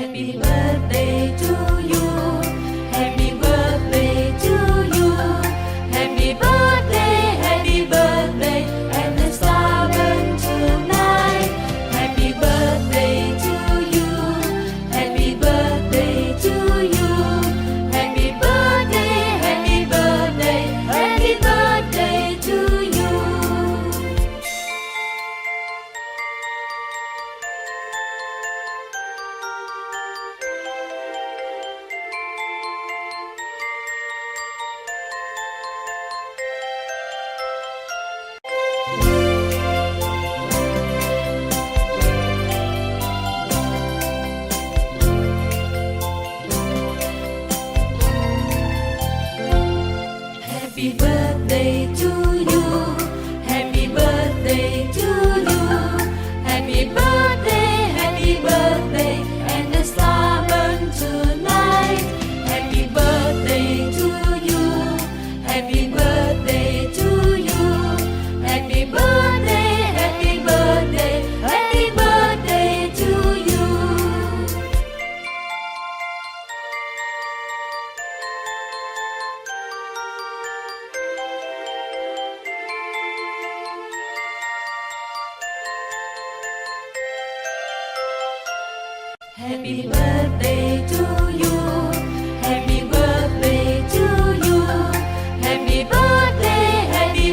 Happy birthday to you. Happy birthday to you. Happy birthday, happy birthday, and the star burn tonight. Happy birthday to you. Happy birthday to you. Happy birthday, happy birthday, happy birthday to you. Happy birthday to you. Happy birthday to you. Happy birthday, and the star burn tonight. Happy birthday to you. Happy birthday to you. Happy birthday, happy birthday, happy birthday to you. Happy birthday to you. Happy birthday to you. Happy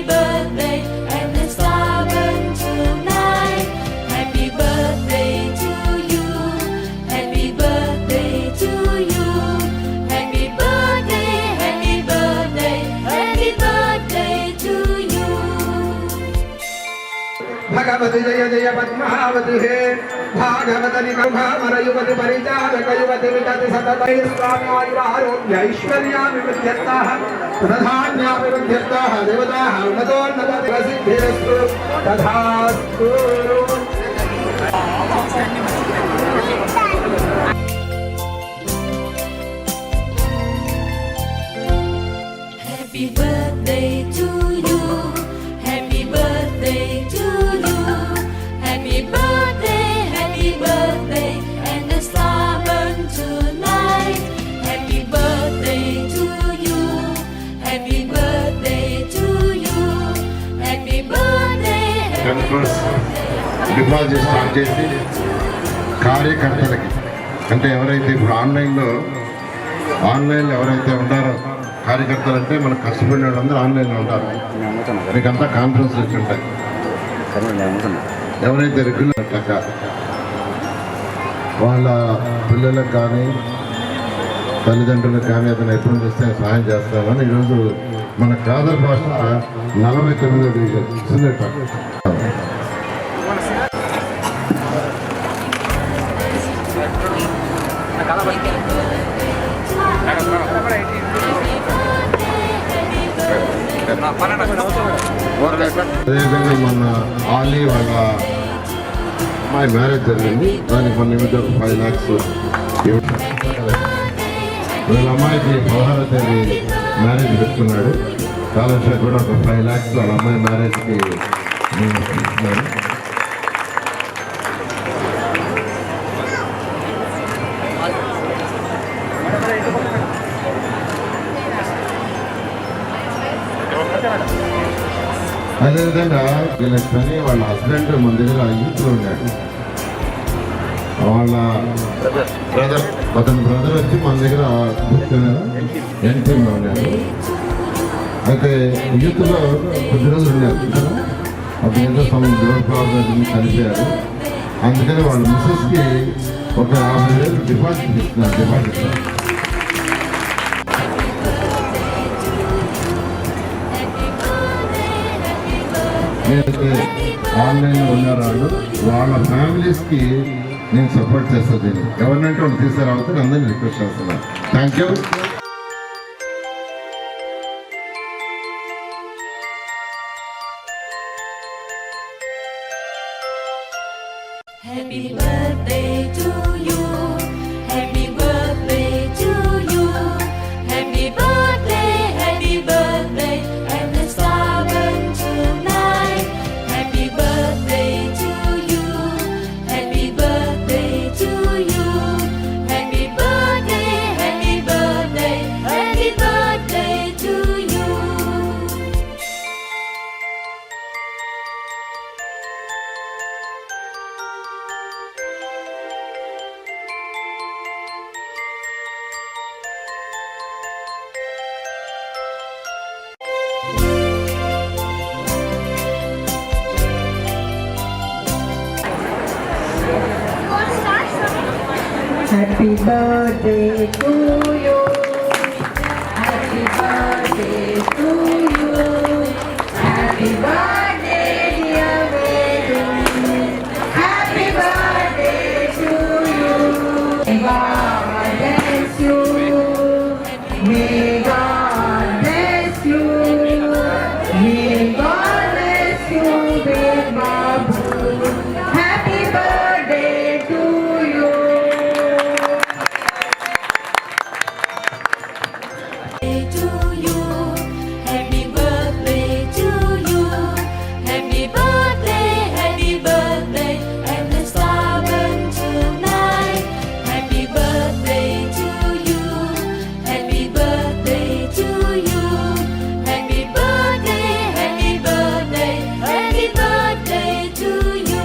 birthday, and the star burn tonight. Happy birthday to you. Happy birthday to you. Happy birthday, happy birthday, happy birthday to you. Bhagwati जय जय पद्मावती हे भागवती निगमामरयुवति परिचारकयुवति वितति सततै स्वाम्यायुरारोग्यैश्वर्याभिवृद्ध्यर्थः प्रधान्याभिवृद्ध्यर्थः देवताः उन्नतोन्नतसिद्धिरस्तु तथास्तु। Happy birthday to you. Happy birthday to you. Happy birthday, and the star burn tonight. Happy birthday to you. Happy birthday to you. Happy birthday. Deposit start చేసి కార్యకర్తలకి అంటే ఎవరైతే ఇప్పుడు ఆన్లైన్లో ఎవరైతే ఉన్నారో కార్యకర్తలు అంటే మనకు కష్టపడిన వాళ్ళందరూ ఆన్లైన్లో ఉంటారు. మీకంతా కాన్ఫరెన్స్ వచ్చి ఉంటాయి. ఎవరైతే రెగ్యులర్ అట్లా వాళ్ళ పిల్లలకు కానీ తల్లిదండ్రులకు కానీ అతను ఎప్పుడు చూస్తే సహాయం చేస్తామని ఈరోజు మన కాదర్ భాష 49వ డివిజన్ సిన్నెట్ అదేవిధంగా మన ఆలీ వాళ్ళ అమ్మాయి మ్యారేజ్ జరిగింది. దానికి మన నిమిత్తం 5 lakhs వీళ్ళ అమ్మాయికి 16వ తేదీ మ్యారేజ్ పెట్టుకున్నాడు. స్కాలర్షిప్ కూడా ఒక 5 lakhs వాళ్ళ అమ్మాయి మ్యారేజ్కి నేను ఇస్తున్నాను. అదేవిధంగా వీళ్ళని వాళ్ళ హస్బెండ్ మన దగ్గర యూత్లో ఉన్నాడు. వాళ్ళ అతని బ్రదర్ వచ్చి మన దగ్గర ఎన్టీఎంలో ఉన్నాడు. అయితే యూత్లో కొద్ది రోజులు ఉన్నారు. అప్పుడు ఏదో రోడ్ ప్రాబ్లం చనిపోయారు. అందుకని వాళ్ళ మిస్సెస్కి ఒక 50,000 డిపాజిట్ ఇస్తున్నారు. నేనైతే ఆన్లైన్లో ఉన్నారు వాళ్ళ ఫ్యామిలీస్కి నేను సపోర్ట్ చేస్తాను. ఎవరినంటే వాళ్ళు తీసుకురావద్దని అందరినీ రిక్వెస్ట్ చేస్తున్నాను. Thank you. Happy birthday to you. Happy birthday to you. Happy birthday, and the star burn tonight. Happy birthday to you. Happy birthday to you. Happy birthday to you. Happy birthday to you. Happy birthday, dear baby. Happy birthday to you. May God bless you. May God bless you. May God bless you, big Babu. Happy birthday to you. to you. Happy birthday to you. Happy birthday, and the star burn tonight. Happy birthday to you. Happy birthday to you. Happy birthday, happy birthday to you.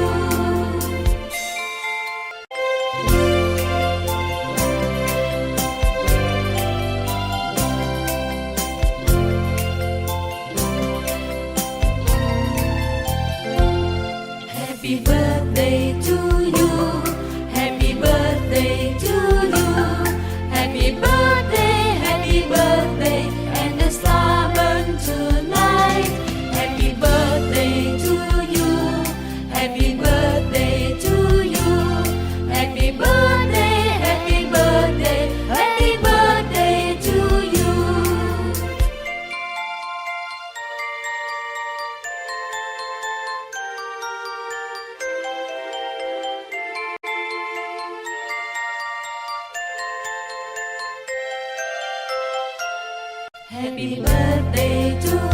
Happy birthday to you. Happy birthday to you. Happy birthday, and the star burn tonight. Happy birthday to you. Happy birthday to you. Happy birthday to you. Happy birthday to